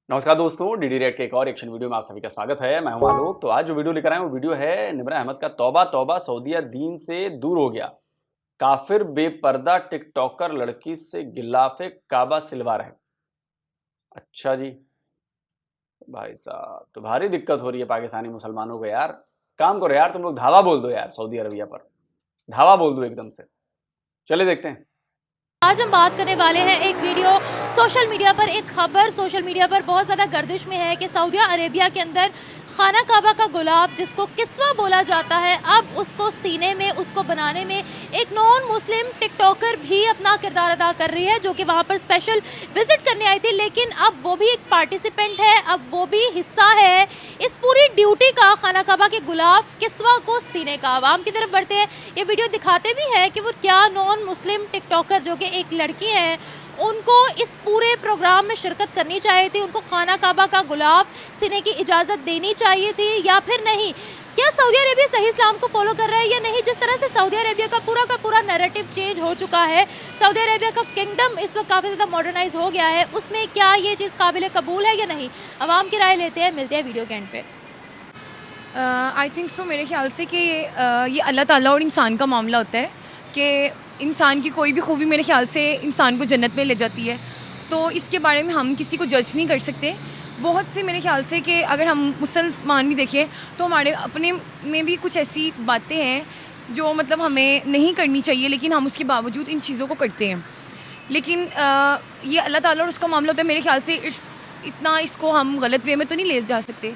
नमस्कार दोस्तों, DD red के एक और एक्शन वीडियो में आप सभी का स्वागत है। मैं हूं आलोक। तो आज जो वीडियो लेकर आए वो वीडियो है निमरा अहमद का तौबा तौबा सऊदीया दीन से दूर हो गया, काफिर बेपर्दा टिकटॉकर लड़की से गिलाफे काबा सिलवा रहे। अच्छा जी भाई साहब, तो भारी दिक्कत हो रही है पाकिस्तानी मुसलमानों को यार। काम करो यार, तुम लोग धावा बोल दो यार, सऊदी अरबिया पर धावा बोल दो एकदम से। चलिए देखते हैं। आज हम बात करने वाले हैं एक वीडियो सोशल मीडिया पर, एक खबर सोशल मीडिया पर बहुत ज़्यादा गर्दिश में है कि सऊदी अरेबिया के अंदर खाना काबा का गुलाब जिसको किस्वा बोला जाता है, अब उसको सीने में, उसको बनाने में एक नॉन मुस्लिम टिकटॉकर भी अपना किरदार अदा कर रही है, जो कि वहाँ पर स्पेशल विजिट करने आई थी। लेकिन अब वो भी एक पार्टिसिपेंट है, अब वो भी हिस्सा है इस पूरी ड्यूटी का, खाना काबा के गुलाब किस्वा को सीने का। आवाम की तरफ बढ़ते हैं, ये वीडियो दिखाते भी है कि वो क्या नॉन मुस्लिम टिकटॉकर जो कि एक लड़की है, उनको इस पूरे प्रोग्राम में शिरकत करनी चाहिए थी, उनको खाना काबा का गुलाब सीने की इजाज़त देनी चाहिए थी या फिर नहीं। क्या सऊदी अरेबिया सही इस्लाम को फॉलो कर रहा है या नहीं? जिस तरह से सऊदी अरेबिया का पूरा नैरेटिव चेंज हो चुका है, सऊदी अरेबिया का किंगडम इस वक्त काफ़ी ज़्यादा मॉडर्नाइज हो गया है, उसमें क्या ये चीज़ काबिल कबूल है या नहीं? आवाम की राय लेते हैं, मिलते हैं वीडियो के एंड पे। आई थिंक सो, मेरे ख्याल से कि ये अल्लाह ताला और इंसान का मामला होता है कि इंसान की कोई भी खूबी मेरे ख्याल से इंसान को जन्नत में ले जाती है। तो इसके बारे में हम किसी को जज नहीं कर सकते। बहुत से मेरे ख्याल से कि अगर हम मुसलमान भी देखें तो हमारे अपने में भी कुछ ऐसी बातें हैं जो मतलब हमें नहीं करनी चाहिए, लेकिन हम उसके बावजूद इन चीज़ों को करते हैं। लेकिन ये अल्लाह ताला और उसका मामला होता है। मेरे ख्याल से इतना इसको हम गलत वे में तो नहीं ले जा सकते।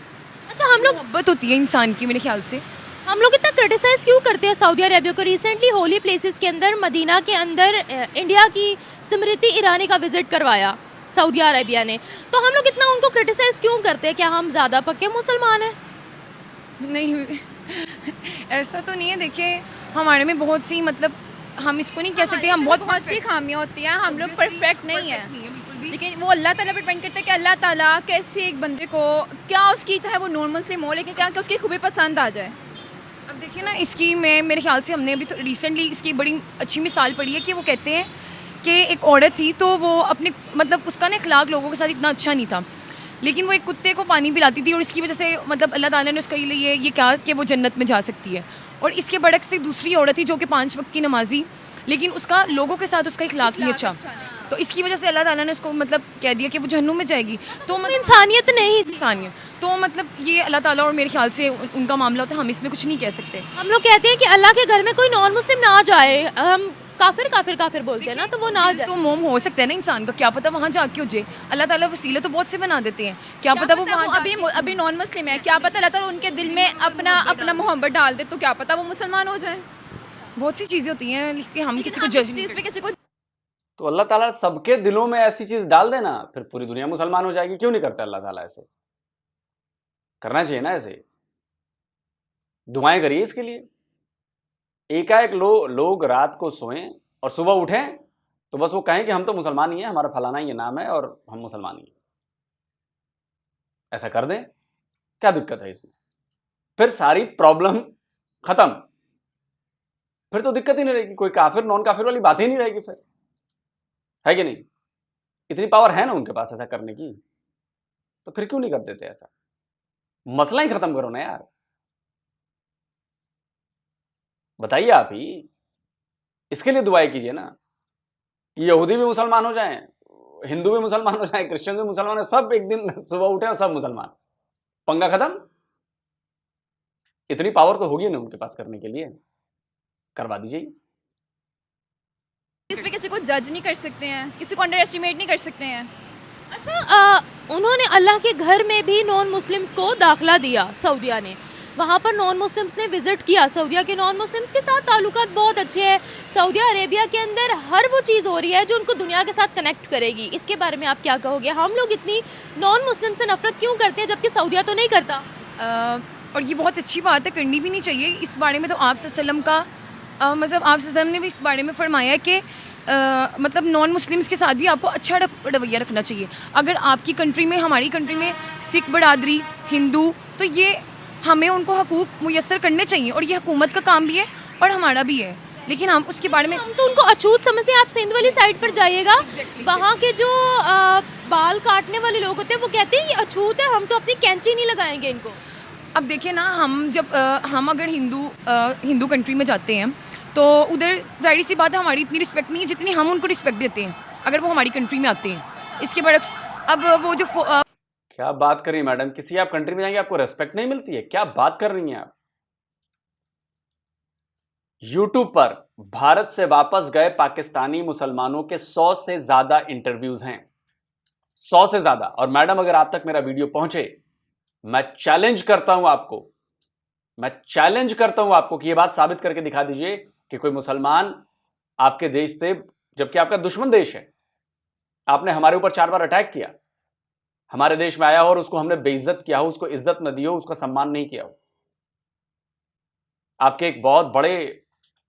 अच्छा, हम लोग मोहब्बत होती है इंसान की, मेरे ख्याल से हम लोग इतना क्रिटिसाइज़ क्यों करते हैं सऊदी अरेबिया को? रिसेंटली होली प्लेसेस के अंदर, मदीना के अंदर इंडिया की स्मृति ईरानी का विज़िट करवाया सऊदी अरेबिया ने, तो हम लोग इतना उनको क्रिटिसाइज़ क्यों करते हैं? क्या हम ज़्यादा पक्के मुसलमान हैं? नहीं ऐसा तो नहीं है। देखिए, हमारे में बहुत सी मतलब हम इसको नहीं कह सकते हम बहुत सी खामियां होती हैं, हम लोग परफेक्ट नहीं है, लेकिन वो अल्लाह ताला पे डिपेंड करता है कि अल्लाह ताला कैसे एक बंदे को, क्या उसकी, चाहे वो नॉन मुस्लिम हो, लेकिन क्या कि उसकी खूबी पसंद आ जाए। अब देखिए ना, इसकी मेरे ख्याल से हमने अभी तो रिसेंटली इसकी बड़ी अच्छी मिसाल पड़ी है कि वो कहते हैं कि एक औरत थी तो वो अपने मतलब उसका ना अखलाक लोगों के साथ इतना अच्छा नहीं था, लेकिन वो एक कुत्ते को पानी पिलाती थी और इसकी वजह से मतलब अल्लाह ताला ने उसके लिए ये कहा कि वो जन्नत में जा सकती है। और इसके बड़क से दूसरी औरत थी जो कि 5 वक्त की नमाजी, लेकिन उसका लोगों के साथ उसका इखलाक नहीं अच्छा, तो इसकी वजह से अल्लाह ताला ने उसको मतलब कह दिया कि वो जहन्नुम में जाएगी। तो मतलब इंसानियत नहीं थी। इंसानियत तो मतलब ये अल्लाह ताला और मेरे ख्याल से उनका मामला होता है, हम इसमें कुछ नहीं कह सकते। हम लोग कहते हैं कि अल्लाह के घर में कोई नॉन मुस्लिम ना जाए, हम काफिर काफिर काफिर बोलते हैं ना, तो वो ना जाए। तो मोम हो सकता है ना इंसान का, क्या पता वहाँ जाके हो जाए। अल्लाह ताला वसीले तो बहुत से बना देते हैं, क्या पता वो वहाँ अभी नॉन मुस्लिम है, क्या पता अल्लाह ताला उनके दिल में अपना मोहब्बत डाल दे, तो क्या पता वो मुसलमान हो जाए। बहुत सी चीज़ें होती हैं कि हम किसी को जज नहीं पे किसी को तो अल्लाह ताला सबके दिलों में ऐसी चीज डाल देना, फिर पूरी दुनिया मुसलमान हो जाएगी। क्यों नहीं करता अल्लाह ताला ऐसे? करना चाहिए ना ऐसे। दुआएं करिए इसके लिए। एकाएक लोग रात को सोएं और सुबह उठें तो बस वो कहें कि हम तो मुसलमान ही हैं, हमारा फलाना ये नाम है और हम मुसलमान ही हैं। ऐसा कर दें, क्या दिक्कत है इसमें? फिर सारी प्रॉब्लम खत्म, फिर तो दिक्कत ही नहीं रहेगी। कोई काफिर नॉन काफिर वाली बात ही नहीं रहेगी फिर, है कि नहीं? इतनी पावर है ना उनके पास ऐसा करने की, तो फिर क्यों नहीं कर देते ऐसा? मसला ही खत्म करो ना यार। बताइए आप ही। इसके लिए दुआएं कीजिए ना कि यहूदी भी मुसलमान हो जाएं, हिंदू भी मुसलमान हो जाएं, क्रिश्चियन भी मुसलमान हो, सब एक दिन सुबह उठे और सब मुसलमान, पंगा खत्म। इतनी पावर तो होगी ना उनके पास करने के लिए, करवा दीजिए। इस पे किसी को जज नहीं कर सकते हैं, किसी को अंडर एस्टिमेट नहीं कर सकते हैं। अच्छा, उन्होंने अल्लाह के घर में भी नॉन मुस्लिम्स को दाखिला दिया सऊदिया ने, वहाँ पर नॉन मुस्लिम्स ने विज़िट किया, सऊदिया के नॉन मुस्लिम्स के साथ ताल्लुकात बहुत अच्छे हैं। सऊदी अरेबिया के अंदर हर वो चीज़ हो रही है जो उनको दुनिया के साथ कनेक्ट करेगी। इसके बारे में आप क्या कहोगे? हम लोग इतनी नॉन मुस्लिम से नफरत क्यों करते हैं जबकि सऊदिया तो नहीं करता? और ये बहुत अच्छी बात है, करनी भी नहीं चाहिए। इस बारे में तो आप सल्लम का मतलब आप सल्लम ने भी इस बारे में फरमाया है कि मतलब नॉन मुस्लिम्स के साथ भी आपको अच्छा रवैया रखना चाहिए। अगर आपकी कंट्री में, हमारी कंट्री में सिख बरादरी, हिंदू, तो ये हमें उनको हकूक़ मुयस्सर करने चाहिए और ये हुकूमत का काम भी है और हमारा भी है, लेकिन हम उसके बारे में हम तो उनको अछूत समझते हैं। आप सिंध वाली साइड पर जाइएगा, वहाँ के जो बाल काटने वाले लोग होते हैं वो कहते हैं ये अछूत है, हम तो अपनी कैंची नहीं लगाएंगे इनको। अब देखिए ना, हम अगर हिंदू कंट्री में जाते हैं तो उधर जाहिर सी बात है हमारी इतनी रिस्पेक्ट नहीं है जितनी हम उनको रिस्पेक्ट देते हैं अगर वो हमारी कंट्री में आते हैं। इसके बरक्स अब वो जो क्या बात कर रही है मैडम, किसी आप कंट्री में जाएंगे आपको रेस्पेक्ट नहीं मिलती है? क्या बात कर रही हैं आप? यूट्यूब पर भारत से वापस गए पाकिस्तानी मुसलमानों के 100 से ज्यादा इंटरव्यूज हैं, 100 से ज्यादा। और मैडम अगर आप तक मेरा वीडियो पहुंचे, मैं चैलेंज करता हूं आपको कि यह बात साबित करके दिखा दीजिए कि कोई मुसलमान आपके देश से, जबकि आपका दुश्मन देश है, आपने हमारे ऊपर 4 बार अटैक किया, हमारे देश में आया हो और उसको हमने बेइज्जत किया हो, उसको इज्जत न दी हो, उसका सम्मान नहीं किया हो। आपके एक बहुत बड़े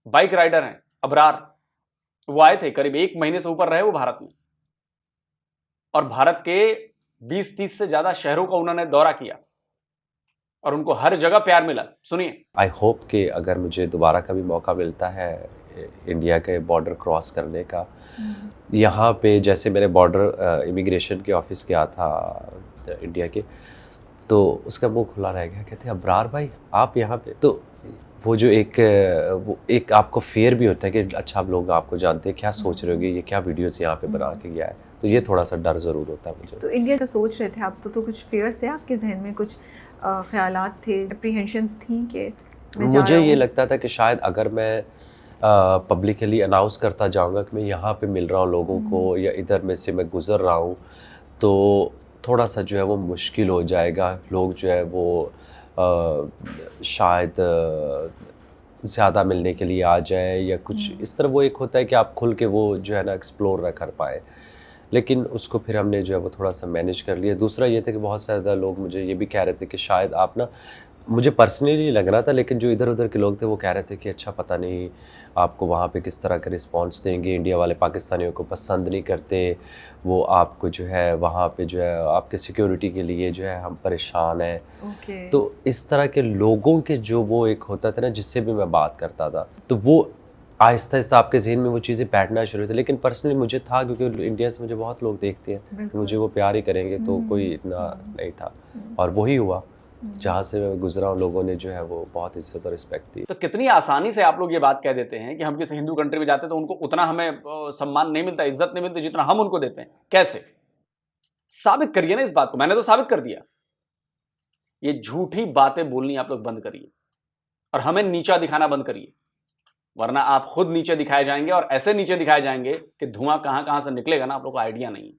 बाइक राइडर हैं अबरार, वो आए थे, करीब 1 महीने से ऊपर रहे वो भारत में, और भारत के 20-30 से ज्यादा शहरों का उन्होंने दौरा किया और उनको हर जगह प्यार मिला। सुनिए। आई होप कि अगर मुझे दोबारा कभी मौका मिलता है इंडिया के बॉर्डर क्रॉस करने का, यहाँ पे जैसे मैंने बॉर्डर इमिग्रेशन के ऑफिस गया था इंडिया के, तो उसका मुंह खुला रह गया, कहते हैं अबरार भाई आप यहाँ पे, तो वो जो एक आपको फेयर भी होता है कि अच्छा आप लोग आपको जानते हैं, क्या सोच रहे होगे, ये क्या वीडियोस यहाँ पे बना के गया है, तो ये थोड़ा सा डर ज़रूर होता है मुझे। तो इंडिया का सोच रहे थे आप, तो कुछ फेयर्स थे आपके जहन में, कुछ ख्यालात थे, एप्रीहेंशंस थी कि मुझे ये लगता था कि शायद अगर मैं पब्लिकली अनाउंस करता जाऊंगा कि मैं यहाँ पे मिल रहा हूँ लोगों को, या इधर में से मैं गुज़र रहा हूँ, तो थोड़ा सा जो है वो मुश्किल हो जाएगा, लोग जो है वो शायद ज़्यादा मिलने के लिए आ जाए या कुछ इस तरह। वो एक होता है कि आप खुल के वो जो है ना एक्सप्लोर ना कर पाए, लेकिन उसको फिर हमने जो है वो थोड़ा सा मैनेज कर लिया। दूसरा ये था कि बहुत ज़्यादा लोग मुझे ये भी कह रहे थे कि शायद आप ना, मुझे पर्सनली लग रहा था, लेकिन जो इधर उधर के लोग थे वो कह रहे थे कि अच्छा पता नहीं आपको वहाँ पे किस तरह का रिस्पांस देंगे, इंडिया वाले पाकिस्तानियों को पसंद नहीं करते, वो आपको जो है वहाँ पे जो है आपके सिक्योरिटी के लिए जो है हम परेशान हैं। तो इस तरह के लोगों के जो वो एक होता था ना जिससे भी मैं बात करता था, तो वो आहिस्ता आहिस्ता आपके जहन में वो चीज़ें बैठना शुरू हुई। लेकिन पर्सनली मुझे था, क्योंकि इंडिया से मुझे बहुत लोग देखते हैं तो मुझे वो प्यार ही करेंगे, तो कोई इतना नहीं था, और वही हुआ। जहाँ से मैं गुजरा हूँ लोगों ने जो है वो बहुत इज्जत और रिस्पेक्ट दी। तो कितनी आसानी से आप लोग ये बात कह देते हैं कि हम किसी हिंदू कंट्री में जाते हैं तो उनको उतना हमें सम्मान नहीं मिलता, इज्जत नहीं मिलती जितना हम उनको देते हैं। कैसे साबित करिए ना इस बात को। मैंने तो साबित कर दिया। ये झूठी बातें बोलनी आप लोग बंद करिए और हमें नीचा दिखाना बंद करिए, वरना आप खुद नीचे दिखाए जाएंगे, और ऐसे नीचे दिखाए जाएंगे कि धुआं कहां कहां से निकलेगा ना आप लोग को आइडिया नहीं।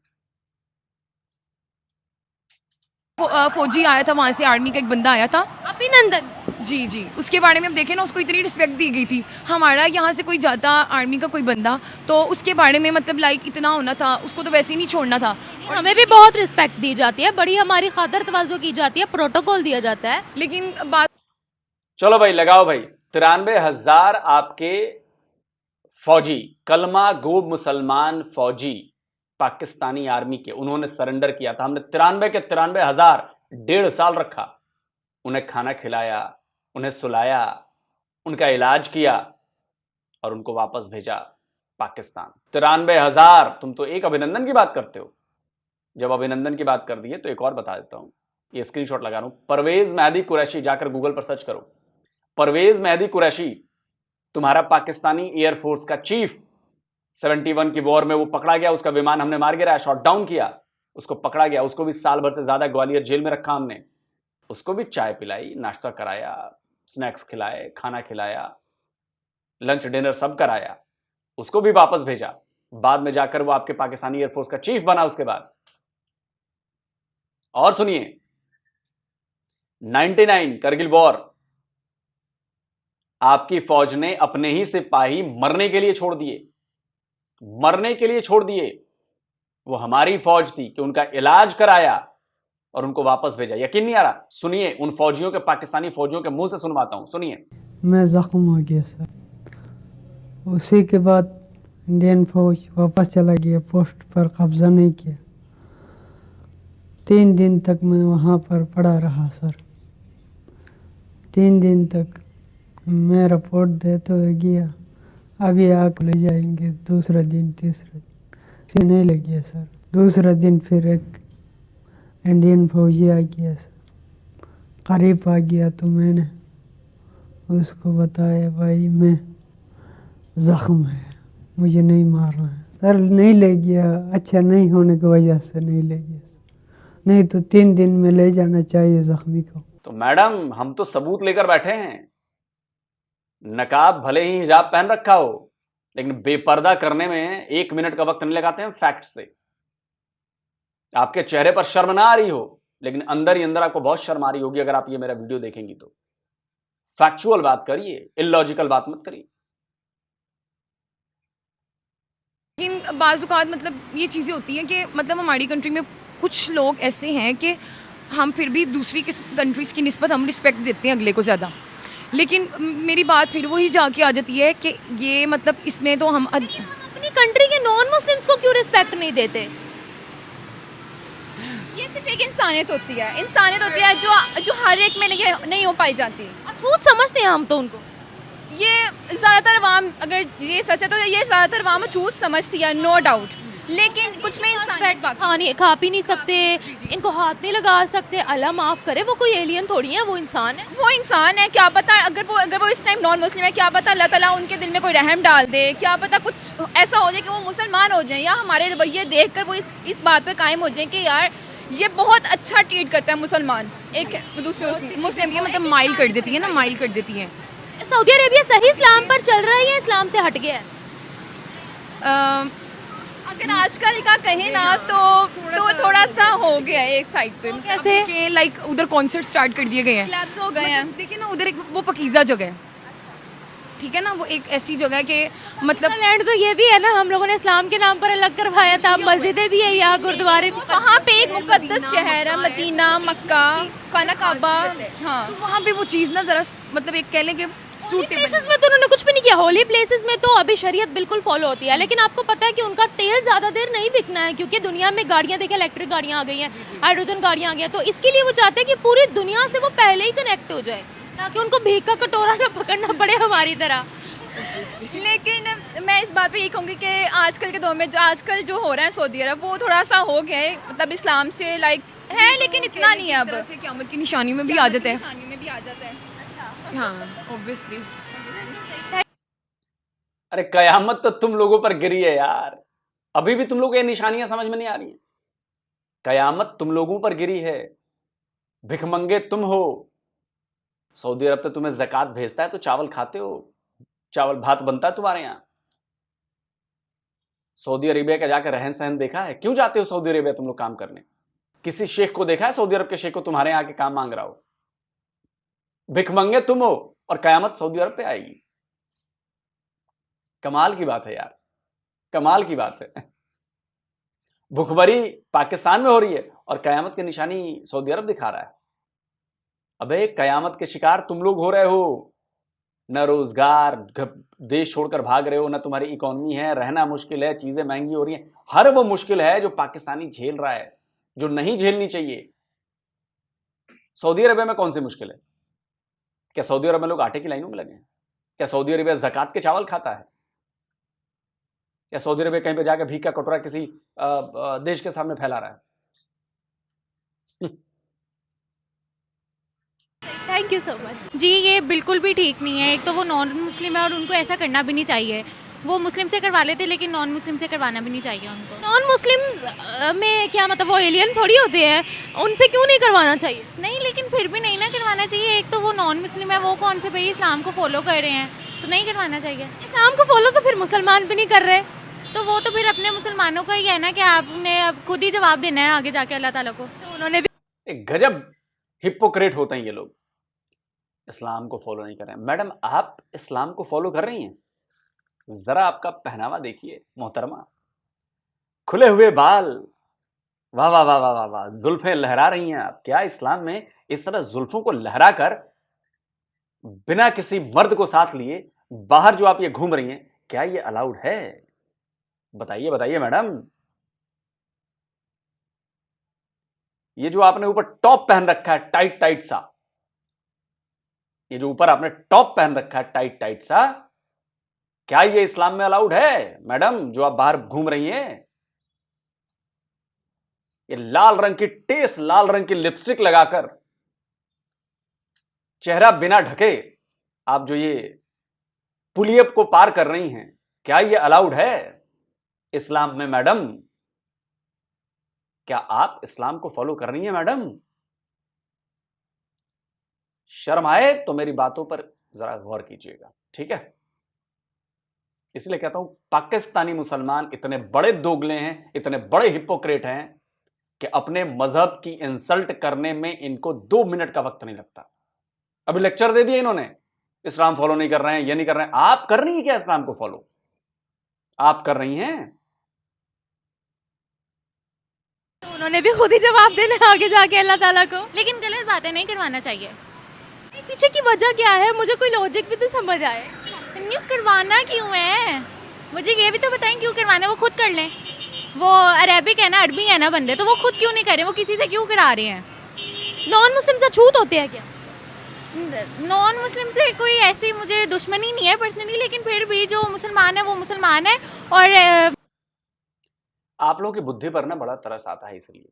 फौजी आया था वहाँ से, आर्मी का एक बंदा आया था, अभिनंदन। जी, उसके बारे में हम देखें ना, उसको इतनी रिस्पेक्ट दी गई थी। हमारा यहाँ से कोई जाता आर्मी का कोई बंदा, तो उसके बारे में मतलब लाइक इतना होना था, उसको तो वैसे ही नहीं छोड़ना था। हमें भी बहुत रिस्पेक्ट दी जाती है, बड़ी हमारी खातर तवज्जो की जाती है, प्रोटोकॉल दिया जाता है। लेकिन बात, चलो भाई लगाओ भाई, 93,000 आपके फौजी, कलमा गो मुसलमान फौजी पाकिस्तानी आर्मी के, उन्होंने सरेंडर किया था। हमने 93 के 93,000 1.5 साल रखा, उन्हें खाना खिलाया, उन्हें सुलाया, उनका इलाज किया और उनको वापस भेजा पाकिस्तान। 93,000। तुम तो एक अभिनंदन की बात करते हो। जब अभिनंदन की बात कर दी है तो एक और बता देता हूं, ये स्क्रीनशॉट लगा रहा हूं। परवेज मेहदी कुरैशी, जाकर गूगल पर सर्च करो, परवेज मेहदी कुरैशी तुम्हारा पाकिस्तानी एयरफोर्स का चीफ, 71 की वॉर में वो पकड़ा गया, उसका विमान हमने मार गिराया, शॉट डाउन किया, उसको पकड़ा गया, उसको भी साल भर से ज्यादा ग्वालियर जेल में रखा हमने, उसको भी चाय पिलाई, नाश्ता कराया, स्नैक्स खिलाए, खाना खिलाया, लंच डिनर सब कराया, उसको भी वापस भेजा। बाद में जाकर वो आपके पाकिस्तानी एयरफोर्स का चीफ बना उसके बाद। और सुनिए, 99 करगिल वॉर, आपकी फौज ने अपने ही सिपाही मरने के लिए छोड़ दिए, मरने के लिए छोड़ दिए। वो हमारी फौज थी कि उनका इलाज कराया और उनको वापस भेजा। यकीन नहीं आ रहा? सुनिए, उन फौजियों के, पाकिस्तानी फौजियों के मुंह से सुनवाता हूं, सुनिए। मैं जख्म हो गया सर। उसी के बाद इंडियन फौज वापस चला गया, पोस्ट पर कब्जा नहीं किया। 3 दिन तक मैं वहाँ पर पड़ा रहा सर। 3 दिन तक मैं रिपोर्ट देते हुए गया, अभी आके ले जाएंगे, दूसरा दिन तीसरा दिन से नहीं लग गया सर। दूसरा दिन फिर एक इंडियन फौजी आ गया सर, करीब आ गया तो मैंने उसको बताया भाई मैं ज़ख्म है, मुझे नहीं मारना है। सर नहीं ले गया, अच्छा नहीं होने की वजह से नहीं ले गया, नहीं तो 3 दिन में ले जाना चाहिए ज़ख्मी को। तो मैडम हम तो सबूत लेकर बैठे हैं। नकाब भले ही हिजाब पहन रखा हो, लेकिन बेपर्दा करने में 1 मिनट का वक्त नहीं लगाते हैं फैक्ट से। आपके चेहरे पर शर्म ना आ रही हो, लेकिन अंदर ही अंदर आपको बहुत शर्म आ रही होगी अगर आप ये मेरा वीडियो देखेंगी तो। फैक्चुअल बात करिए, इलॉजिकल बात मत करिए। लेकिन बाज़-औक़ात मतलब ये चीज़ें होती हैं कि मतलब हमारी कंट्री में कुछ लोग ऐसे हैं कि हम फिर भी दूसरी कंट्रीज़ की निस्बत हम रिस्पेक्ट देते हैं अगले को ज़्यादा। लेकिन मेरी बात फिर वही जाके आ जाती है कि ये मतलब इसमें तो हम अपनी कंट्री के नॉन मुस्लिम्स को क्यों रिस्पेक्ट नहीं देते? ये सिर्फ एक इंसानियत होती है जो हर एक में नहीं हो पाई जाती। अछूत समझते हैं हम तो उनको। ये ज़्यादातर अवाम, अगर ये सच है तो ये ज़्यादातर अवाम अछूत समझती है, नो डाउट। लेकिन कुछ में इंसानियत बाकी। खा पी नहीं सकते, इनको हाथ नहीं लगा सकते, अल्लाह माफ़ करे, वो कोई एलियन थोड़ी है, वो इंसान है। वो इंसान है, क्या पता अगर वो इस टाइम नॉन मुस्लिम है, क्या पता अल्लाह ताला उनके दिल में कोई रहम डाल दे, क्या पता कुछ ऐसा हो जाए कि वो मुसलमान हो जाए, या हमारे रवैये देख कर वो इस बात पे कायम हो जाए कि यार ये बहुत अच्छा ट्रीट करता है मुसलमान, एक दूसरे मुस्लिम ये मतलब माइल कर देती है ना, माइल कर देती हैं। सऊदी अरेबिया सही इस्लाम पर चल रहा है या इस्लाम से हट गया है? अगर आजकल का कहें ना तो थोड़ा सा हो गया है एक साइड पे। कैसे? कि लाइक उधर कॉन्सर्ट स्टार्ट कर दिए गए हैं, क्लब्स हो गए हैं। देखिए ना उधर वो पकीज़ा जगह है, ठीक है ना, वो एक ऐसी जगह है कि मतलब लैंड तो ये भी है ना, हम लोगों ने इस्लाम के नाम पर अलग करवाया था, मस्जिदें भी है यहाँ, गुरुद्वारे भी। वहाँ पे एक मुकद्दस शहर है मदीना, मक्का, खाना काबा। हाँ, वहाँ पे वो चीज़ ना ज़रा मतलब एक कह लें कि सूटेबल। प्लेसेस में तो उन्होंने कुछ भी नहीं किया। होली प्लेसेस में तो अभी शरीयत बिल्कुल फॉलो होती है, लेकिन आपको पता है कि उनका तेल ज़्यादा देर नहीं बिकना है, क्योंकि दुनिया में गाड़ियाँ देखिए, इलेक्ट्रिक गाड़ियाँ आ गई हैं, हाइड्रोजन गाड़ियाँ आ गई हैं, तो इसके लिए वो चाहते हैं कि पूरी दुनिया से वो पहले ही कनेक्ट हो जाए, ताकि उनको भीख का कटोरा ना पकड़ना पड़े हमारी तरह। लेकिन मैं इस बात पे ये कहूँगी कि आजकल के दौर में आजकल जो हो रहा है सऊदी अरब, वो थोड़ा सा हो गया है, मतलब इस्लाम से लाइक है, लेकिन इतना नहीं है। अब क़यामत की निशानी में भी आ जाता है। निशानी में भी आ जाता है। हाँ ऑब्वियसली। अरे कयामत तो तुम लोगों पर गिरी है यार, अभी भी तुम लोग ये निशानियां समझ में नहीं आ रही हैं। कयामत तुम लोगों पर गिरी है, भिखमंगे तुम हो। सऊदी अरब तो तुम्हें ज़कात भेजता है तो चावल खाते हो, चावल भात बनता है तुम्हारे यहां। सऊदी अरेबिया का जाकर रहन सहन देखा है? क्यों जाते हो सऊदी अरेबिया तुम लोग काम करने? किसी शेख को देखा है सऊदी अरब के शेख को तुम्हारे यहां के काम मांग रहा हो? भिखमंगे तुम हो और कयामत सऊदी अरब पे आएगी। कमाल की बात है यार, कमाल की बात है। भुखमरी पाकिस्तान में हो रही है और कयामत की निशानी सऊदी अरब दिखा रहा है। अबे कयामत के शिकार तुम लोग हो रहे हो, न रोजगार, देश छोड़कर भाग रहे हो, न तुम्हारी इकोनॉमी है, रहना मुश्किल है, चीजें महंगी हो रही हैं। हर वो मुश्किल है जो पाकिस्तानी झेल रहा है, जो नहीं झेलनी चाहिए। सऊदी अरबिया में कौन सी मुश्किल है? क्या सऊदी अरब में लोग आटे की लाइनों में लगे हैं? क्या सऊदी अरबिया ज़कात के चावल खाता है? क्या सऊदी अरबिया कहीं पे जाकर भीख का कटोरा किसी देश के सामने फैला रहा है? Thank you so much. जी ये बिल्कुल भी ठीक नहीं है। एक तो वो नॉन मुस्लिम है और उनको ऐसा करना भी नहीं चाहिए। वो मुस्लिम से करवा लेते लेकिन नॉन मुस्लिम से करवाना भी नहीं चाहिए उनको। नॉन मुस्लिम्स में क्या मतलब, वो एलियन थोड़ी होते हैं, उनसे क्यों नहीं करवाना चाहिए? नहीं लेकिन फिर भी नहीं ना करवाना चाहिए। एक तो वो नॉन मुस्लिम है, वो कौन से भाई इस्लाम को फॉलो कर रहे हैं, तो नहीं करवाना चाहिए। इस्लाम को फॉलो तो फिर मुसलमान भी नहीं कर रहे, तो वो तो फिर अपने मुसलमानों का ही है ना कि आपने अब खुद ही जवाब देना है आगे जाके अल्लाह ताला को। तो उन्होंने भी एक गजब हिपोक्रेट होते हैं ये लोग, इस्लाम को फॉलो नहीं कर रहे हैं। मैडम आप इस्लाम को फॉलो कर रही हैं? जरा आपका पहनावा देखिए मोहतरमा, खुले हुए बाल, वाह वाह वाह वाह वाह वाह, जुल्फें लहरा रही हैं आप। क्या इस्लाम में इस तरह जुल्फों को लहरा कर बिना किसी मर्द को साथ लिए बाहर जो आप ये घूम रही हैं, क्या ये अलाउड है? बताइए बताइए मैडम। ये जो आपने ऊपर टॉप पहन रखा है टाइट टाइट सा, ये जो ऊपर आपने टॉप पहन रखा है टाइट टाइट सा, क्या ये इस्लाम में अलाउड है मैडम, जो आप बाहर घूम रही हैं? ये लाल रंग की टेस, लाल रंग की लिपस्टिक लगाकर, चेहरा बिना ढके आप जो ये पुलियप को पार कर रही हैं, क्या ये अलाउड है इस्लाम में मैडम? क्या आप इस्लाम को फॉलो कर रही हैं मैडम? शर्म आए तो मेरी बातों पर जरा गौर कीजिएगा, ठीक है? इसलिए कहता हूं पाकिस्तानी मुसलमान इतने बड़े दोगले हैं, इतने बड़े हिपोक्रेट हैं कि अपने मजहब की इंसल्ट करने में इनको 2 मिनट का वक्त नहीं लगता। अभी लेक्चर दे दिया इन्होंने, इस्लाम फॉलो नहीं कर रहे हैं, ये नहीं कर रहे हैं। आप कर रही हैं क्या इस्लाम को फॉलो? आप कर रही हैं? तो उन्होंने भी खुद ही जवाब देना है आगे जाके अल्लाह ताला को। लेकिन गलत बातें नहीं करवाना चाहिए। पीछे की वजह क्या है, मुझे कोई लॉजिक भी तो समझ आए। न्यू करवाना क्यों है, मुझे ये भी तो बताएं क्यों करवाना है। वो खुद कर लें, वो अरेबिक है ना, अरबी है ना बंदे, तो वो खुद क्यों नहीं कर रहे, वो किसी से क्यों करा रहे हैं? नॉन मुस्लिम से छूत होते हैं क्या? नॉन मुस्लिम से कोई ऐसी मुझे दुश्मनी नहीं है पर्सनली, लेकिन फिर भी जो मुसलमान है वो मुसलमान है। और आप लोगों की बुद्धि पर ना बड़ा तरस आता है, इसलिए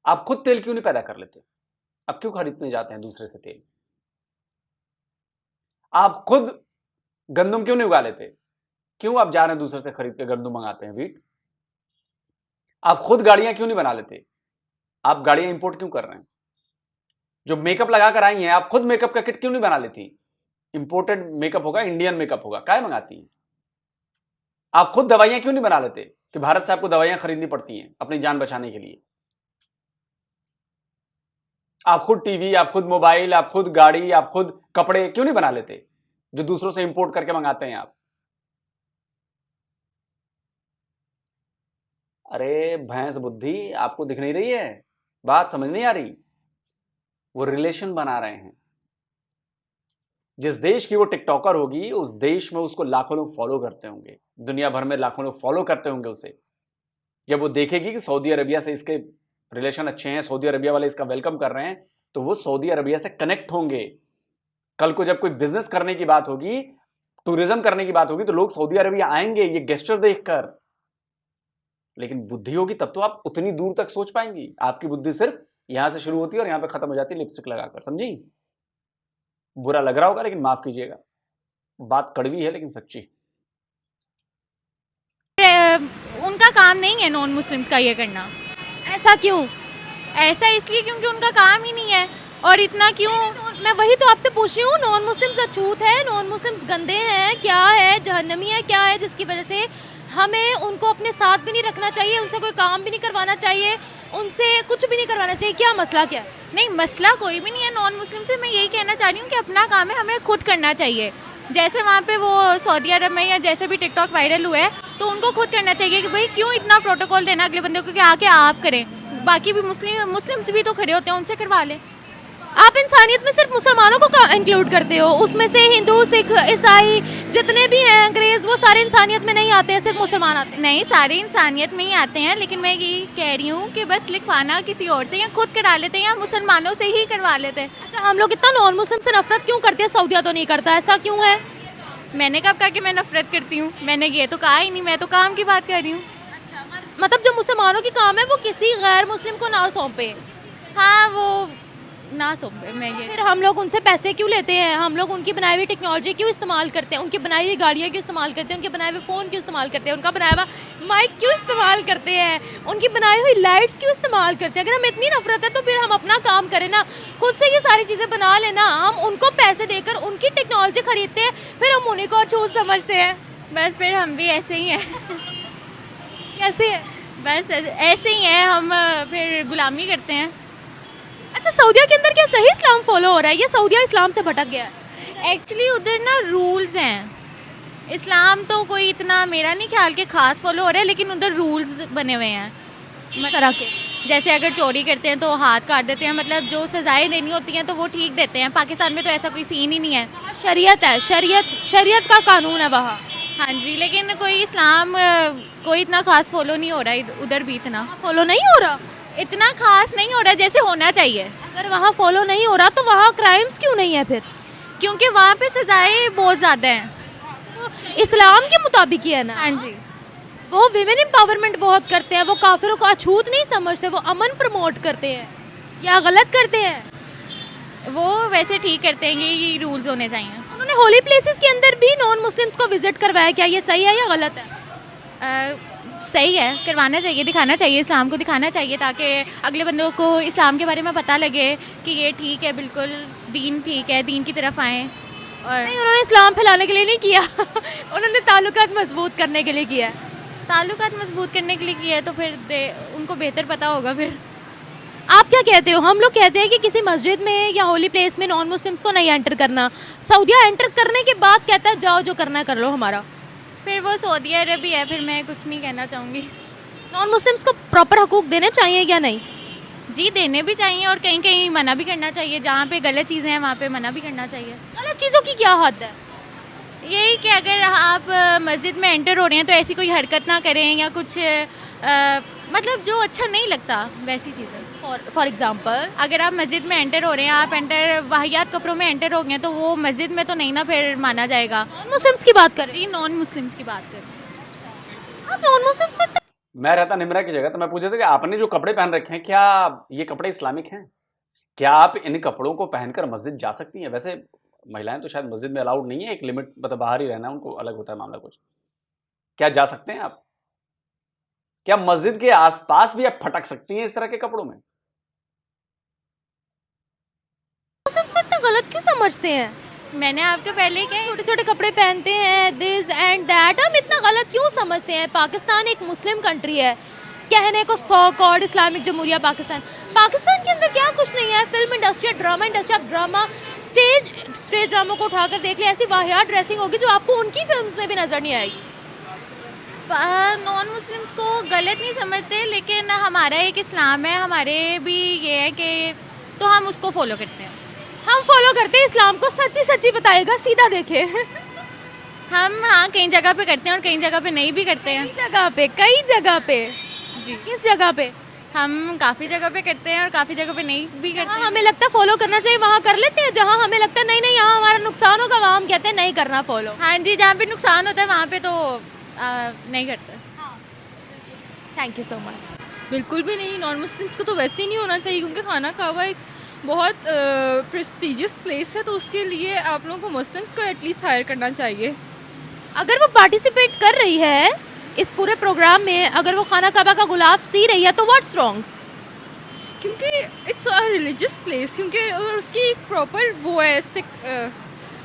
आप खुद तेल क्यों नहीं पैदा कर लेते? अब क्यों खरीदने जाते हैं दूसरे से तेल? आप खुद गंदम क्यों नहीं उगा लेते? क्यों आप जा रहे हैं दूसरे से खरीद के गंदम मंगाते हैं, वीट? आप खुद गाड़ियां क्यों नहीं बना लेते? आप गाड़ियां इंपोर्ट क्यों कर रहे हैं? जो मेकअप लगा कर आई हैं, आप खुद मेकअप का किट क्यों नहीं बना लेती? इंपोर्टेड मेकअप होगा, इंडियन मेकअप होगा, काय मंगाती हैं? आप खुद दवाइयां क्यों नहीं बना लेते कि भारत से आपको दवाइयां खरीदनी पड़ती हैं अपनी जान बचाने के लिए? आप खुद टीवी, आप खुद मोबाइल, आप खुद गाड़ी, आप खुद कपड़े क्यों नहीं बना लेते जो दूसरों से इंपोर्ट करके मंगाते हैं आप? अरे भैंस बुद्धि, आपको दिख नहीं रही है? बात समझ नहीं आ रही? वो रिलेशन बना रहे हैं। जिस देश की वो टिकटॉकर होगी, उस देश में उसको लाखों लोग फॉलो करते होंगे, दुनिया भर में लाखों लोग फॉलो करते होंगे उसे। जब वो देखेगी कि सऊदी अरबिया से इसके रिलेशन अच्छे हैं, सऊदी अरबिया वाले इसका वेलकम कर रहे हैं, तो वो सऊदी अरबिया से कनेक्ट होंगे। कल को जब कोई बिजनेस करने की बात होगी, टूरिज्म करने की बात होगी, तो लोग सऊदी अरबिया आएंगे ये गेस्चर देखकर। लेकिन बुद्धि होगी तब तो आप उतनी दूर तक सोच पाएंगी। आपकी बुद्धि सिर्फ यहां से शुरू होती है और यहां पे खत्म हो जाती है लिपस्टिक लगाकर, समझी? बुरा लग रहा होगा लेकिन माफ कीजिएगा, बात कड़वी है लेकिन सच्ची। उनका काम नहीं है नॉन मुस्लिम्स का ये करना। ऐसा क्यों? ऐसा इसलिए क्योंकि उनका काम ही नहीं है। और इतना क्यों? मैं वही तो आपसे पूछ रही हूँ, नॉन मुस्लिम्स अछूत है, नॉन मुस्लिम्स गंदे हैं, क्या है, जहन्नमी है, क्या है जिसकी वजह से हमें उनको अपने साथ भी नहीं रखना चाहिए, उनसे कोई काम भी नहीं करवाना चाहिए, उनसे कुछ भी नहीं करवाना चाहिए? क्या मसला क्या है? नहीं, मसला कोई भी नहीं है नॉन मुस्लिम से। मैं यही कहना चाह रही हूँ कि अपना काम है, हमें खुद करना चाहिए। जैसे वहाँ पे वो सऊदी अरब में या जैसे भी टिकटॉक वायरल हुआ है, तो उनको खुद करना चाहिए कि भाई क्यों इतना प्रोटोकॉल देना अगले बंदे को कि आके आप करें। बाकी भी मुस्लिम्स भी तो खड़े होते हैं, उनसे करवा लें। आप इंसानियत में सिर्फ मुसलमानों को इंक्लूड करते हो, उसमें से हिंदू, सिख, ईसाई जितने भी हैं, अंग्रेज, वो सारे इंसानियत में नहीं आते हैं, सिर्फ मुसलमान आते हैं। नहीं, सारे इंसानियत में ही आते हैं, लेकिन मैं ये कह रही हूँ कि बस लिखवाना किसी और से या खुद करा लेते हैं या मुसलमानों से ही करवा लेते हैं। अच्छा, हम लोग इतना नॉन मुस्लिम से नफरत क्यों करते हैं? सऊदिया तो नहीं करता, ऐसा क्यों है? मैंने कब कहा कि मैं नफरत करती हूँ? मैंने ये तो कहा ही नहीं, मैं तो काम की बात कर रही हूँ। मतलब जो मुसलमानों की काम है वो किसी गैर मुस्लिम को ना सौंपे। हाँ, वो ना सौंपे। मैं ये फिर हम लोग उनसे पैसे क्यों लेते हैं? हम लोग उनकी बनाई हुई टेक्नोलॉजी क्यों इस्तेमाल करते हैं? उनकी बनाई हुई गाड़ियाँ क्यों इस्तेमाल करते हैं? उनके बनाए हुए फ़ोन क्यों इस्तेमाल करते हैं? उनका बनाया हुआ माइक क्यों इस्तेमाल करते हैं? उनकी बनाई हुई लाइट्स क्यों इस्तेमाल करते हैं? अगर हमें इतनी नफरत है तो फिर हम अपना काम करें ना, खुद से ये सारी चीज़ें बना लेना। हम उनको पैसे देकर उनकी टेक्नोलॉजी खरीदते हैं, फिर हम उन्हीं को छूत समझते हैं। बस फिर हम भी ऐसे ही हैं। कैसे है? बस ऐसे ही हैं हम, फिर गुलामी करते हैं। अच्छा, सऊदिया के अंदर क्या सही इस्लाम फॉलो हो रहा है? ये सऊदिया इस्लाम से भटक गया है? एक्चुअली उधर ना रूल्स हैं, इस्लाम तो कोई इतना मेरा नहीं ख्याल के खास फॉलो हो रहा है, लेकिन उधर रूल्स बने हुए हैं तरह के। जैसे अगर चोरी करते हैं तो हाथ काट देते हैं, मतलब जो सजाएं देनी होती हैं तो वो ठीक देते हैं। पाकिस्तान में तो ऐसा कोई सीन ही नहीं है। शरीयत है, शरीयत का कानून है वहाँ। हाँ जी, लेकिन कोई इस्लाम कोई इतना खास फॉलो नहीं हो रहा है उधर भी। इतना फॉलो नहीं हो रहा, इतना खास नहीं हो रहा जैसे होना चाहिए। अगर वहाँ फॉलो नहीं हो रहा तो वहाँ क्राइम्स क्यों नहीं है फिर? क्योंकि वहाँ पे सजाएं बहुत ज़्यादा हैं। इस्लाम के मुताबिक ही है ना? हाँ जी। वो विमेन एम्पावरमेंट बहुत करते हैं, वो काफिरों को अछूत नहीं समझते, वो अमन प्रमोट करते हैं, या गलत करते हैं? वो वैसे ठीक करते हैं, ये रूल्स होने चाहिए। उन्होंने होली प्लेसेस के अंदर भी नॉन मुस्लिम्स को विजिट करवाया, क्या ये सही है या गलत है? सही है, करवाना चाहिए, दिखाना चाहिए, इस्लाम को दिखाना चाहिए, ताकि अगले बंदों को इस्लाम के बारे में पता लगे कि ये ठीक है, बिल्कुल दीन ठीक है, दीन की तरफ आएँ। और नहीं, उन्होंने इस्लाम फैलाने के लिए नहीं किया उन्होंने ताल्लुकात मजबूत करने के लिए किया है। ताल्लुकात मजबूत करने के लिए किया है तो फिर उनको बेहतर पता होगा। फिर आप क्या कहते हो? हम लोग कहते हैं कि किसी मस्जिद में या होली प्लेस में नॉन मुस्लिम्स को नहीं एंटर करना, सऊदीया एंटर करने के बाद कहता है जाओ जो करना है कर लो हमारा। फिर वो सऊदी अरब ही है, फिर मैं कुछ नहीं कहना चाहूँगी। नॉन मुस्लिम्स को प्रॉपर हकूक देने चाहिए या नहीं? जी देने भी चाहिए और कहीं कहीं मना भी करना चाहिए, जहाँ पे गलत चीज़ें हैं वहाँ पे मना भी करना चाहिए। गलत चीज़ों की क्या हद है? यही कि अगर आप मस्जिद में एंटर हो रहे हैं तो ऐसी कोई हरकत ना करें या कुछ मतलब जो अच्छा नहीं लगता वैसी चीज़ें। फॉर एग्जाम्पल अगर आप मस्जिद में एंटर हो रहे हैं, आप एंटर वाहियात कपड़ों में एंटर हो गए तो वो मस्जिद में तो नहीं ना फिर माना जाएगा। नॉन मुस्लिम्स की बात करें। जी नॉन मुस्लिम्स की बात करें। आप नॉन मुस्लिम्स को मैं रहता निम्रा की जगह तो मैं पूछा था कि आपने जो कपड़े पहन रखे हैं क्या ये कपड़े इस्लामिक हैं? क्या आप इन कपड़ों को पहनकर मस्जिद जा सकती हैं? वैसे महिलाएं तो शायद मस्जिद में अलाउड नहीं है, एक लिमिट मतलब बाहर ही रहना, उनको अलग होता है मामला कुछ। क्या जा सकते हैं आप? क्या मस्जिद के आसपास भी आप फटक सकती हैं इस तरह के कपड़ों में? मुस्लिम्स को इतना गलत क्यों समझते हैं? मैंने आपको पहले क्या छोटे छोटे कपड़े पहनते हैं, दिस एंड दैट, हम इतना गलत क्यों समझते हैं? पाकिस्तान एक मुस्लिम कंट्री है, कहने को 100 करोड़ इस्लामिक जमहूरिया पाकिस्तान। पाकिस्तान के अंदर क्या कुछ नहीं है? फिल्म इंडस्ट्री, ड्रामा इंडस्ट्री, आप ड्रामा स्टेज ड्रामा को उठाकर देख ले, ऐसी वाहियात ड्रेसिंग होगी जो आपको उनकी फिल्म्स में भी नजर नहीं आएगी। नॉन मुस्लिम्स को गलत नहीं समझते, लेकिन हमारा एक इस्लाम है, हमारे भी ये है कि तो हम उसको फॉलो करते हैं। हम फॉलो करते हैं इस्लाम को, सच्ची सच्ची बताएगा, सीधा देखे हम हाँ कई जगह पे करते हैं और कई जगह पे नहीं भी करते हैं। कई जगह पे जी किस जगह पे? हम काफ़ी जगह पे करते हैं और काफ़ी जगह पे नहीं भी करते हैं। हमें लगता है फॉलो करना चाहिए वहाँ कर लेते हैं, जहाँ हमें लगता है नहीं नहीं यहाँ हमारा नुकसान होगा वहाँ हम कहते हैं नहीं करना फॉलो। हाँ जी, जहाँ पे नुकसान होता है वहाँ पे तो नहीं करते। Thank you so much. बिल्कुल भी नहीं, नॉन मुस्लिम्स को तो वैसे ही नहीं होना चाहिए, क्योंकि खाना काबा एक बहुत प्रेस्टिजियस प्लेस है, तो उसके लिए आप लोगों को मुस्लिम्स को एटलीस्ट हायर करना चाहिए। अगर वो पार्टिसिपेट कर रही है इस पूरे प्रोग्राम में, अगर वो खाना काबा का गुलाब सी रही है तो व्हाट्स रॉन्ग? क्योंकि इट्स अ रिलीजियस प्लेस, क्योंकि और उसकी एक प्रॉपर वो है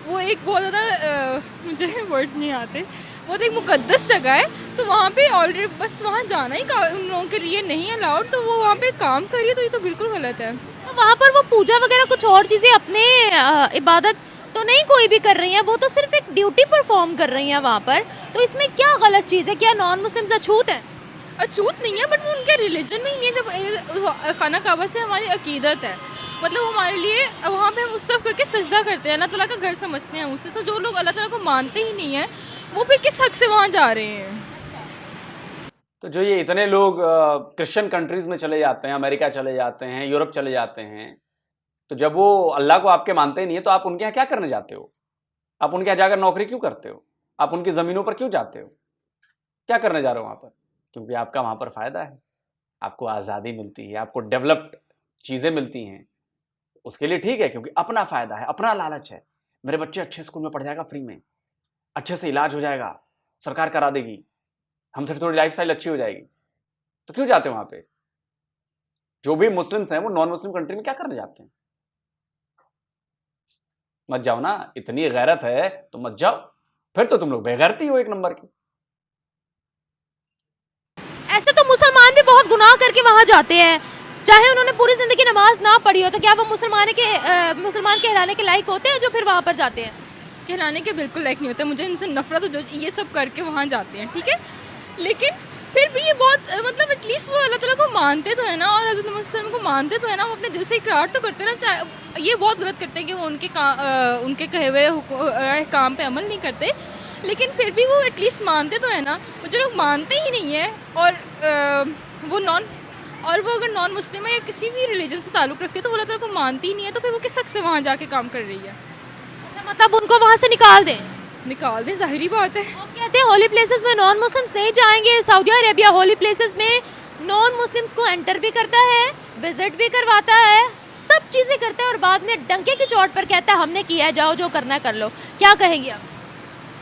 वो एक बहुत ज़्यादा मुझे वर्ड्स नहीं आते, वो तो एक मुकद्दस जगह है, तो वहाँ पे ऑलरेडी बस वहाँ जाना ही उन लोगों के लिए नहीं अलाउड, तो वो वहाँ पे काम करिए तो ये तो बिल्कुल गलत है। तो वहाँ पर वो पूजा वगैरह कुछ और चीज़ें अपने इबादत तो नहीं कोई भी कर रही है, वो तो सिर्फ एक ड्यूटी परफॉर्म कर रही हैं वहाँ पर, तो इसमें क्या गलत चीज़ है? क्या नॉन मुस्लिम्स अछूत हैं? अछूत नहीं है, बट वो उनके रिलीजन में ही नहीं है। जब खाना काबा से हमारी अकीदत है, मतलब हमारे लिए वहाँ पे हम उस तरफ करके सजदा करते हैं, अल्लाह ताला का घर समझते हैं उसे, तो जो लोग अल्लाह ताला को मानते ही नहीं है वो फिर किस हक से वहाँ जा रहे हैं? तो जो ये इतने लोग क्रिश्चियन कंट्रीज में चले जाते हैं, अमेरिका चले जाते हैं, यूरोप चले जाते हैं, तो जब वो अल्लाह को आपके मानते ही नहीं है तो आप उनके यहाँ क्या करने जाते हो? आप उनके यहाँ जाकर नौकरी क्यों करते हो? आप उनकी ज़मीनों पर क्यों जाते हो? क्या करने जा रहे हो वहाँ पर? क्योंकि आपका वहाँ पर फ़ायदा है, आपको आज़ादी मिलती है, आपको डेवलप्ड चीज़ें मिलती हैं, उसके लिए ठीक है, क्योंकि अपना फ़ायदा है, अपना लालच है। मेरे बच्चे अच्छे स्कूल में पढ़ जाएगा फ्री में, अच्छे से इलाज हो जाएगा, सरकार करा देगी, हम थोड़ी लाइफस्टाइल अच्छी हो जाएगी, तो क्यों जाते हैं वहाँ पे? जो भी मुस्लिम्स हैं वो नॉन मुस्लिम कंट्री में क्या करने जाते हैं? मत जाओ ना, इतनी गैरत है तो मत जाओ, फिर तो तुम लोग बेगैरती हो एक नंबर की। ऐसे तो मुसलमान भी बहुत गुनाह करके वहाँ जाते हैं, चाहे उन्होंने पूरी जिंदगी नमाज ना पढ़ी हो, तो क्या वो मुसलमान कहलाने के लायक होते हैं जो फिर वहाँ पर जाते हैं? कहलाने के बिल्कुल लायक नहीं होता। मुझे इनसे नफरत है जो ये सब करके वहाँ जाते हैं, ठीक है, लेकिन फिर भी ये बहुत मतलब एटलीस्ट वो अल्लाह ताला को मानते तो है ना, और हज़रत मोहम्मद सल्लल्लाहु अलैहि वसल्लम को मानते तो है ना, वो अपने दिल से इकरार तो करते हैं ना। चाहे ये बहुत गलत करते हैं कि वो उनके कहे हुए काम पे अमल नहीं करते, लेकिन फिर भी वो एटलीस्ट मानते तो है ना। वो जो लोग मानते ही नहीं है और वो अगर नॉन मुस्लिम है या किसी भी रिलीजन से ताल्लुक़ रखते हैं तो वो अल्लाह ताला को मानती ही नहीं है, तो फिर वो किस हक़ से वहाँ जाके काम कर रही है? अच्छा, मतलब उनको वहाँ से निकाल दें? निकाल दें, जाहिर ही बात है। हम कहते हैं होली प्लेसेस में नॉन मुस्लिम्स नहीं जाएंगे। सऊदी अरेबिया होली प्लेसेस में नॉन मुस्लिम्स को एंटर भी करता है, विजिट भी करवाता है, सब चीज़ें करता है और बाद में डंके की चोट पर कहता है हमने किया है, जाओ जो करना है कर लो। क्या कहेंगे आप?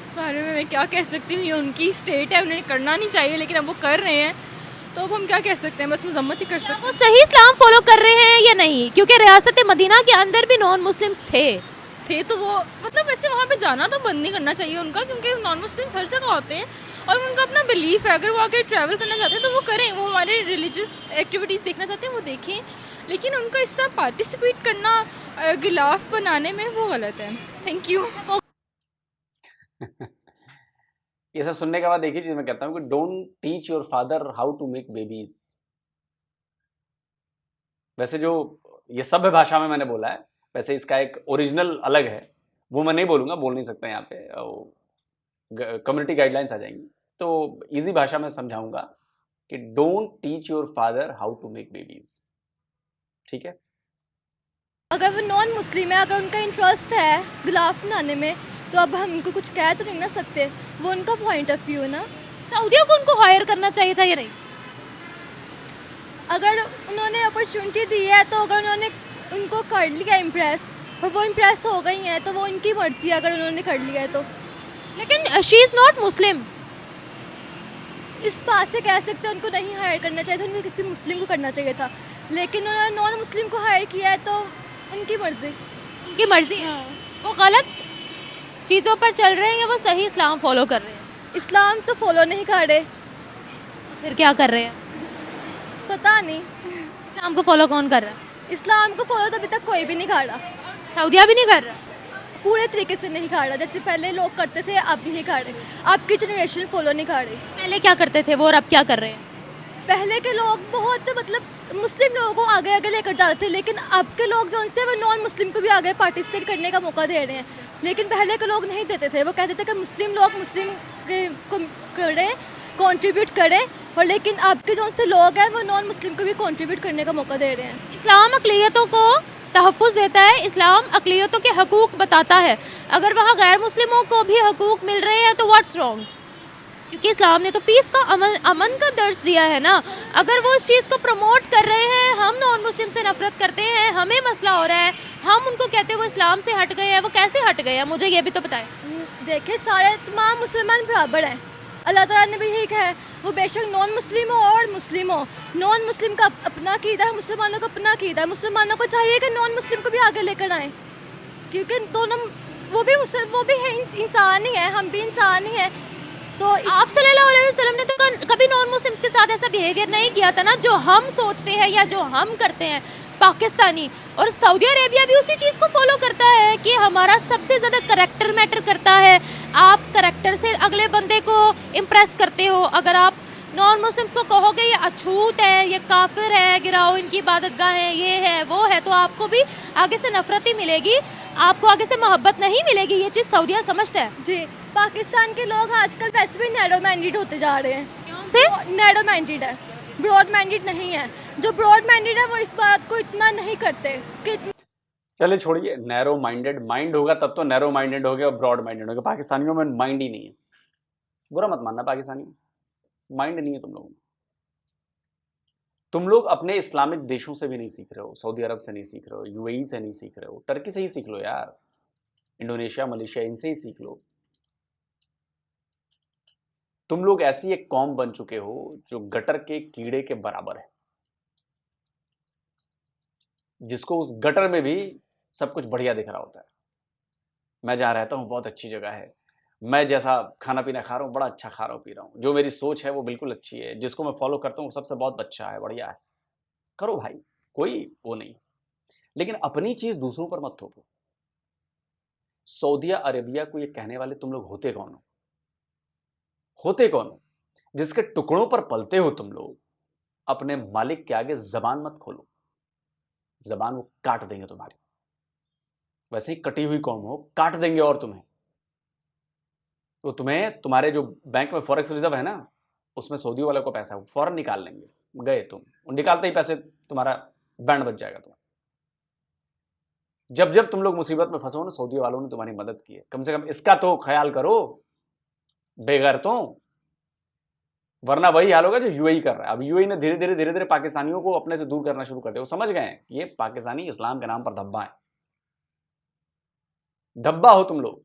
इस बारे में मैं क्या कह सकती हूँ, ये उनकी स्टेट है, उन्हें करना नहीं चाहिए, लेकिन अब वो कर रहे हैं तो अब हम क्या कह सकते हैं, बस मजम्मत ही कर सकते वो सही इस्लाम फॉलो कर रहे हैं या नहीं? क्योंकि रियासत मदीना के अंदर भी नॉन मुस्लिम्स थे तो वो मतलब वैसे वहाँ पे जाना तो बंद नहीं करना चाहिए उनका, क्योंकि नॉन मुस्लिम्स हर जगह होते हैं और उनका अपना बिलीफ है। अगर वो आगे ट्रैवल करना चाहते हैं तो वो करें, वो हमारे रिलीजियस एक्टिविटीज़ देखना चाहते हैं वो देखें, लेकिन उनका इस तरह पार्टिसिपेट करना गिलाफ बनाने में वो गलत है। Thank you. ये सब सुनने के बाद देखिए चीज मैं कहता हूँ कि don't teach your father how to make babies. वैसे जो ये सभ्य भाषा में मैंने बोला है, वैसे इसका एक ओरिजिनल अलग है, वो मैं नहीं बोलूँगा, बोल नहीं सकता यहाँ पे, कम्युनिटी गाइडलाइंस आ जाएंगी। तो इजी भाषा में समझाऊंगा कि don't teach your father how to make babies. ठीक है? अगर वो नॉन मुस्लिम है, अगर उनका इंटरेस्ट है गुलाफ बनाने में, तो अब हम उनको कुछ कह तो नहीं ना सकते, वो उनका पॉइंट ऑफ व्यू है ना। सऊदियों को उनको हायर करना चाहिए था या नहीं? अगर उन्होंने अपॉर्चुनिटी दी है तो अगर उन्होंने उनको कर लिया इम्प्रेस और वो इम्प्रेस हो गई हैं तो वो उनकी मर्जी है, अगर उन्होंने कर लिया है तो। लेकिन शी इज़ नॉट मुस्लिम। इस बात से कह सकते हैं उनको नहीं हायर करना चाहिए था, उनको किसी मुस्लिम को करना चाहिए था, लेकिन उन्होंने नॉन मुस्लिम को हायर किया है तो उनकी मर्जी। उनकी मर्जी है, वो गलत चीज़ों पर चल रहे हैं या वो सही इस्लाम फॉलो कर रहे हैं? इस्लाम तो फॉलो नहीं कर रहे, फिर क्या कर रहे हैं? पता नहीं। इस्लाम को फॉलो कौन कर रहा है? इस्लाम को फॉलो तो अभी तक कोई भी नहीं कर रहा, सऊदिया भी नहीं कर रहा। पूरे तरीके से नहीं कर रहा, जैसे पहले लोग करते थे अब नहीं कर रहे, अब की जनरेशन फॉलो नहीं कर रही। पहले क्या करते थे वो और अब क्या कर रहे हैं? पहले के लोग बहुत मतलब मुस्लिम लोगों को आगे आगे लेकर जाते थे, लेकिन अब के लोग जो उनसे वो नॉन मुस्लिम को भी आगे पार्टिसिपेट करने का मौका दे रहे हैं, लेकिन पहले के लोग नहीं देते थे। वो कहते थे कि मुस्लिम लोग मुस्लिम को करें, कंट्रीब्यूट करें, और लेकिन अब के जो उनसे लोग हैं वो नॉन मुस्लिम को भी कंट्रीब्यूट करने का मौका दे रहे हैं। इस्लाम अक़लियतों को तहफ़्फ़ुज़ देता है, इस्लाम अक़लियतों के हकूक़ बताता है। अगर वहाँ गैर मुस्लिमों को भी हकूक़ मिल रहे हैं तो व्हाट्स रॉन्ग? क्योंकि इस्लाम ने तो पीस का अमन का दर्स दिया है ना। अगर वो इस चीज़ को प्रमोट कर रहे हैं, हम नॉन मुस्लिम से नफरत करते हैं, हमें मसला हो रहा है, हम उनको कहते हैं वो इस्लाम से हट गए हैं, वो कैसे हट गए हैं? मुझे ये भी तो बताएं। देखिए सारे तमाम मुसलमान बराबर हैं, अल्लाह ताला ने भी यही कहा है, वो बेशक नॉन मुस्लिम हो और मुस्लिम हो। नॉन मुस्लिम का अपना अक़ीदा है, मुसलमानों का अपना अक़ीदा है। मुसलमानों को चाहिए कि नॉन मुस्लिम को भी आगे लेकर आएँ, क्योंकि दोनों वो भी है, इंसान ही है, हम भी इंसान ही हैं। तो आप सल्लल्लाहु अलैहि वसल्लम ने तो कभी नॉन मुस्लिम्स के साथ ऐसा बिहेवियर नहीं किया था ना जो हम सोचते हैं या जो हम करते हैं पाकिस्तानी। और सऊदी अरेबिया भी उसी चीज़ को फॉलो करता है कि हमारा सबसे ज़्यादा करैक्टर मैटर करता है। आप करैक्टर से अगले बंदे को इम्प्रेस करते हो। अगर आप नॉन मुस्लिम्स को कहोगे ये अछूत है, ये काफिर है, गिराओ इनकी इबादतगाह है, ये है वो है, तो आपको भी आगे से नफरत ही मिलेगी, आपको आगे से मोहब्बत नहीं मिलेगी। ये चीज़ सऊदिया समझता है। जी, पाकिस्तान के लोग आजकल वैसे भी नैरो माइंडेड होते जा रहे हैं। कौन से? नैरो माइंडेड है, ब्रॉड माइंडेड नहीं है। जो ब्रॉड माइंडेड है वो इस बात को इतना नहीं करते कि चलिए छोड़िए, नैरो माइंडेड माइंड होगा तब तो नैरो माइंडेड हो गया और ब्रॉड माइंडेड हो गया। पाकिस्तानियों में माइंड ही नहीं है, बुरा मत मानना, पाकिस्तानी माइंड नहीं है तुम लोगों में। तुम लोग अपने इस्लामिक देशों से भी नहीं सीख रहे हो, सऊदी अरब से नहीं सीख रहे हो, यूएई से नहीं सीख रहे हो, टर्की से ही सीख लो यार, इंडोनेशिया मलेशिया इनसे ही सीख लो। तुम लोग ऐसी एक कौम बन चुके हो जो गटर के कीड़े के बराबर है, जिसको उस गटर में भी सब कुछ बढ़िया दिख रहा होता है। मैं जहां रहता हूं बहुत अच्छी जगह है, मैं जैसा खाना पीना खा रहा हूँ बड़ा अच्छा खा रहा हूँ पी रहा हूँ, जो मेरी सोच है वो बिल्कुल अच्छी है, जिसको मैं फॉलो करता हूँ सबसे बहुत अच्छा है, बढ़िया है, करो भाई, कोई वो नहीं। लेकिन अपनी चीज दूसरों पर मत थोपो। सऊदी अरेबिया को ये कहने वाले तुम लोग होते कौन हो? होते कौन हो? जिसके टुकड़ों पर पलते हो तुम लोग। अपने मालिक के आगे जबान मत खोलो, जबान वो काट देंगे तुम्हारी। वैसे ही कटी हुई कौम हो, काट देंगे और तुम्हें। तो तुम्हें तुम्हारे जो बैंक में फॉरेक्स रिजर्व है ना, उसमें सऊदी वाले को पैसा फौरन निकाल लेंगे। गए तुम, निकालते ही पैसे तुम्हारा बैंड बच जाएगा। तुम जब जब तुम लोग मुसीबत में फंसो ना, सऊदी वालों ने तुम्हारी मदद की है। कम से कम इसका तो ख्याल करो बेगैरतों, वरना वही हाल होगा जो यूएई कर रहा है। अब यूएई ने धीरे धीरे पाकिस्तानियों को अपने से दूर करना शुरू कर दिया। वो समझ गए हैं ये पाकिस्तानी इस्लाम के नाम पर धब्बा है, धब्बा हो तुम लोग।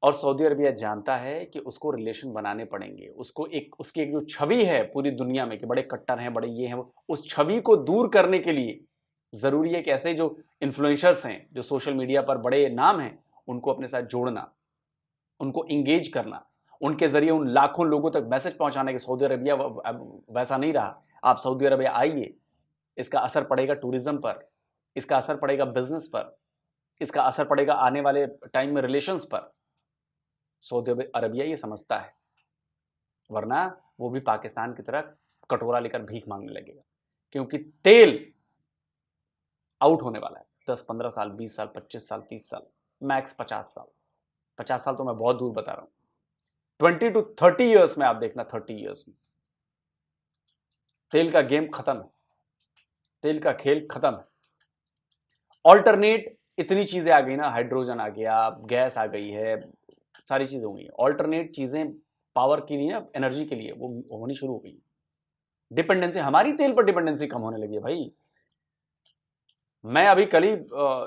और सऊदी अरबिया जानता है कि उसको रिलेशन बनाने पड़ेंगे, उसको उसकी एक जो छवि है पूरी दुनिया में कि बड़े कट्टर हैं, बड़े ये हैं, उस छवि को दूर करने के लिए जरूरी है कि ऐसे जो इन्फ्लुएंसर्स हैं, जो सोशल मीडिया पर बड़े नाम हैं, उनको अपने साथ जोड़ना, उनको इंगेज करना, उनके जरिए उन लाखों लोगों तक मैसेज पहुंचाने के। सऊदी अरबिया वैसा नहीं रहा। आप सऊदी अरबिया आइए, इसका असर पड़ेगा टूरिज्म पर, इसका असर पड़ेगा बिजनेस पर, इसका असर पड़ेगा आने वाले टाइम में रिलेशंस पर। सऊदी अरबिया ये समझता है, वरना वो भी पाकिस्तान की तरह कटोरा लेकर भीख मांगने लगेगा, क्योंकि तेल आउट होने वाला है। 10-15 साल, 20 साल, 25 साल, 30 साल, मैक्स 50 साल। 50 साल तो मैं बहुत दूर बता रहा हूं। 20 to 30 ईयर्स में आप देखना, 30 ईयर्स में तेल का गेम खत्म है, तेल का खेल खत्म है। ऑल्टरनेट इतनी चीजें आ गई ना, हाइड्रोजन आ गया, गैस आ गई है, सारी चीजें हो गई। ऑल्टरनेट चीजें पावर के लिए, एनर्जी के लिए वो होनी शुरू हो गई। डिपेंडेंसी, हमारी तेल पर डिपेंडेंसी कम होने लगी है भाई। मैं अभी कल ही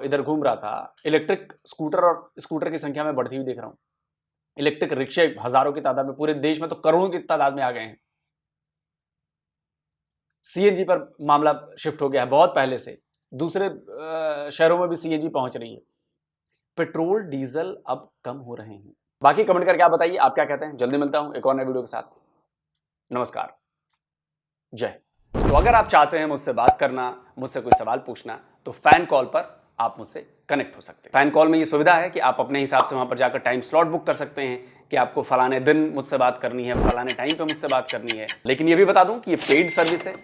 इधर घूम रहा था, इलेक्ट्रिक स्कूटर और स्कूटर की संख्या में बढ़ती हुई देख रहा हूं। इलेक्ट्रिक रिक्शे हजारों की तादाद में, पूरे देश में तो करोड़ों की तादाद में आ गए हैं। सीएनजी पर मामला शिफ्ट हो गया है बहुत पहले से, दूसरे शहरों में भी सीएनजी पहुंच रही है। पेट्रोल डीजल अब कम हो रहे हैं। बाकी कमेंट करके आप बताइए आप क्या कहते हैं। जल्दी मिलता हूं एक और नए वीडियो के साथ। नमस्कार, जय। तो अगर आप चाहते हैं मुझसे बात करना, मुझसे कोई सवाल पूछना, तो फैन कॉल पर आप मुझसे कनेक्ट हो सकते हैं। फैन कॉल में ये सुविधा है कि आप अपने हिसाब से वहां पर जाकर टाइम स्लॉट बुक कर सकते हैं कि आपको फलाने दिन मुझसे बात करनी है, फलाने टाइम पे मुझसे बात करनी है। लेकिन ये भी बता दूं कि ये पेड सर्विस है,